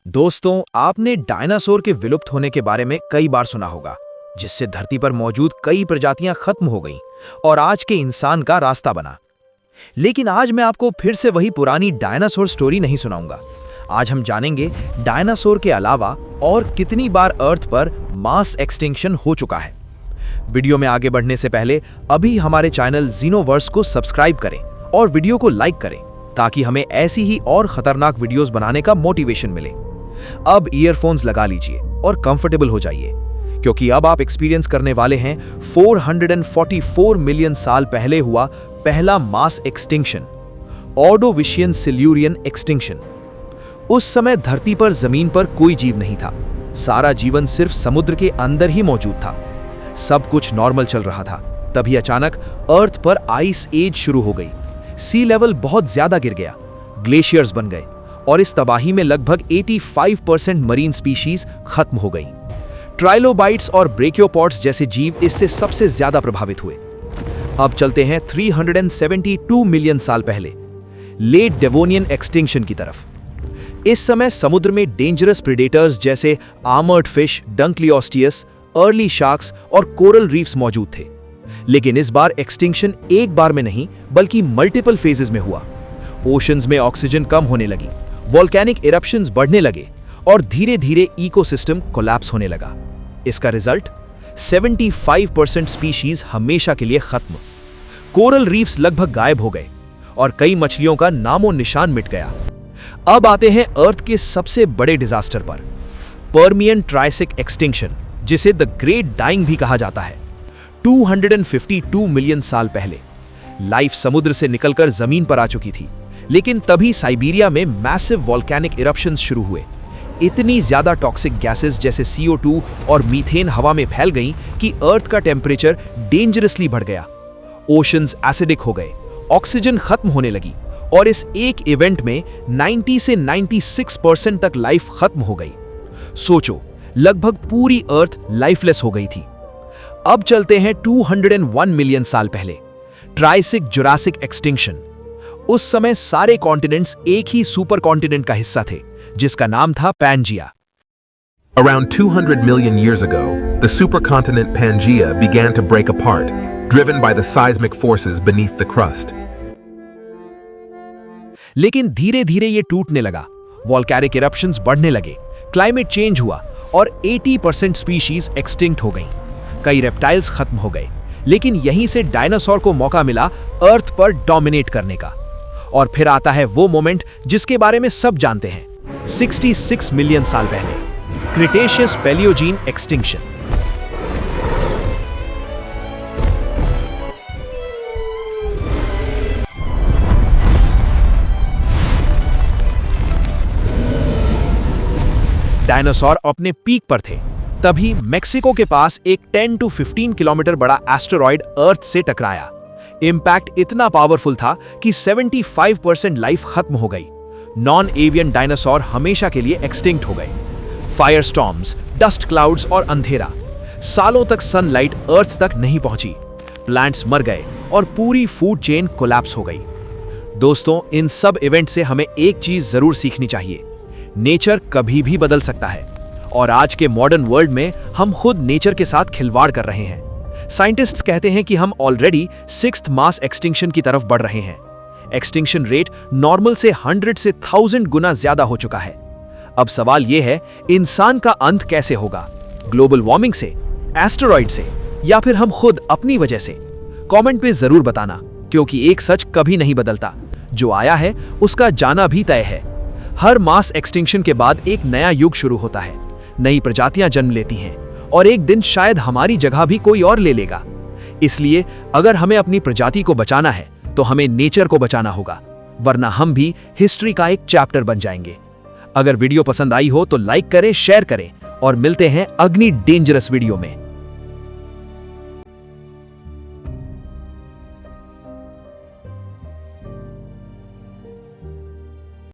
दोस्तों, आपने डायनासोर के विलुप्त होने के बारे में कई बार सुना होगा, जिससे धरती पर मौजूद कई प्रजातियां खत्म हो गईं और आज के इंसान का रास्ता बना। लेकिन आज मैं आपको फिर से वही पुरानी डायनासोर स्टोरी नहीं सुनाऊंगा। आज हम जानेंगे डायनासोर के अलावा और कितनी बार अर्थ पर मास एक्सटिंक्शन हो चुका है। वीडियो में आगे बढ़ने से पहले अभी हमारे चैनल जीनोवर्स को सब्सक्राइब करें और वीडियो को लाइक करें, ताकि हमें ऐसी ही और खतरनाक वीडियोस बनाने का मोटिवेशन मिले। अब ईयरफोन्स लगा लीजिए और कंफर्टेबल हो जाइए, क्योंकि अब आप एक्सपीरियंस करने वाले हैं 444 मिलियन साल पहले हुआ पहला mass extinction, Ordovician Silurian extinction. उस समय धरती पर जमीन पर कोई जीव नहीं था। सारा जीवन सिर्फ समुद्र के अंदर ही मौजूद था। सब कुछ नॉर्मल चल रहा था। तभी अचानक अर्थ पर आइस एज शुरू हो गई। सी लेवल बहुत ज्यादा गिर गया, ग्लेशियर्स बन गए और इस तबाही में लगभग 85% मरीन स्पीशीज खत्म हो गई। ट्राइलोबाइट्स और ब्रेकियोपॉड्स जैसे जीव इससे सबसे ज्यादा प्रभावित हुए। अब चलते हैं 372 मिलियन साल पहले, लेट डेवोनियन एक्सटिंक्शन की तरफ। इस समय समुद्र में डेंजरस प्रेडेटर्स जैसे armoured fish, Dunkleosteus, early sharks और कोरल रीफ्स मौजूद थे। लेकिन इस बार एक्सटिंक्शन एक बार में नहीं, बल्कि मल्टीपल फेजेस में हुआ। ओशंस में ऑक्सीजन कम होने लगी, वोल्केनिक इरप्शंस बढ़ने लगे और धीरे धीरे इकोसिस्टम कोलैप्स होने लगा। इसका रिजल्ट 75% स्पीशीज हमेशा के लिए खत्म। कोरल रीफ्स लगभग गायब हो गए और कई मछलियों का नामो निशान मिट गया। अब आते हैं अर्थ के सबसे बड़े डिजास्टर पर, पर्मियन ट्रायसिक एक्सटिंक्शन, जिसे द ग्रेट डाइंग भी कहा जाता है। 252 मिलियन साल पहले लाइफ समुद्र से निकलकर जमीन पर आ चुकी थी, लेकिन तभी साइबेरिया में मैसिव वोल्केनिक इरप्शंस शुरू हुए। इतनी ज्यादा टॉक्सिक गैसेस जैसे CO2 और मीथेन हवा में फैल गईं कि अर्थ का टेम्परेचर डेंजरसली बढ़ गया। ओशंस एसिडिक हो गए, ऑक्सीजन खत्म होने लगी और इस एक इवेंट में 90 से 96% तक लाइफ खत्म हो गई। सोचो, लगभग पूरी अर्थ लाइफलेस हो गई थी। अब चलते हैं 201 मिलियन साल पहले, ट्राइसिक जुरासिक एक्सटिंक्शन। उस समय सारे कॉन्टिनेंट्स एक ही सुपर कॉन्टिनेंट का हिस्सा थे, जिसका नाम था Pangaea. Around 200 million years ago, the supercontinent Pangaea began to break apart, driven by the seismic forces beneath the crust. लेकिन धीरे धीरे ये टूटने लगा, वोल्केनिक इरप्शंस बढ़ने लगे, क्लाइमेट चेंज हुआ और 80% स्पीशीज एक्सटिंक्ट हो गईं। कई रेप्टाइल्स खत्म हो गए, लेकिन यहीं से डायनासोर को मौका मिला अर्थ पर डोमिनेट करने का। और फिर आता है वो मोमेंट जिसके बारे में सब जानते हैं, 66 मिलियन साल पहले, क्रिटेशियस पैलियोजीन एक्सटिंक्शन। डायनासोर अपने पीक पर थे। तभी मेक्सिको के पास एक 10 to 15 किलोमीटर बड़ा एस्टेरॉयड अर्थ से टकराया। इंपैक्ट इतना पावरफुल था कि 75% लाइफ खत्म हो गई। नॉन एवियन डायनासोर हमेशा के लिए एक्सटिंक्ट हो गए। फायर स्टॉर्म्स, डस्ट क्लाउड्स और अंधेरा, सालों तक सनलाइट अर्थ तक नहीं पहुंची। प्लांट्स मर गए और पूरी फूड चेन कोलैप्स हो गई। दोस्तों, इन सब इवेंट से हमें एक चीज जरूर सीखनी चाहिए, नेचर कभी भी बदल सकता है और आज के मॉडर्न वर्ल्ड में हम खुद नेचर के साथ खिलवाड़ कर रहे हैं। साइंटिस्ट्स कहते हैं कि हम ऑलरेडी 6th मास एक्सटिंक्शन की तरफ बढ़ रहे हैं। एक्सटिंक्शन रेट नॉर्मल से 100 से 1000 गुना ज्यादा हो चुका है। अब सवाल यह है, इंसान का अंत कैसे होगा? ग्लोबल वार्मिंग से, एस्टेरॉयड से, या फिर हम खुद अपनी वजह से? कमेंट में जरूर बताना, क्योंकि एक सच कभी नहीं बदलता, जो आया है उसका जाना भी तय है। हर मास एक्सटिंक्शन के बाद एक नया युग शुरू होता है, नई प्रजातियां जन्म लेती हैं और एक दिन शायद हमारी जगह भी कोई और ले लेगा। इसलिए अगर हमें अपनी प्रजाति को बचाना है तो हमें नेचर को बचाना होगा, वरना हम भी हिस्ट्री का एक चैप्टर बन जाएंगे। अगर वीडियो पसंद आई हो तो लाइक करें, शेयर करें और मिलते हैं अगली डेंजरस वीडियो में।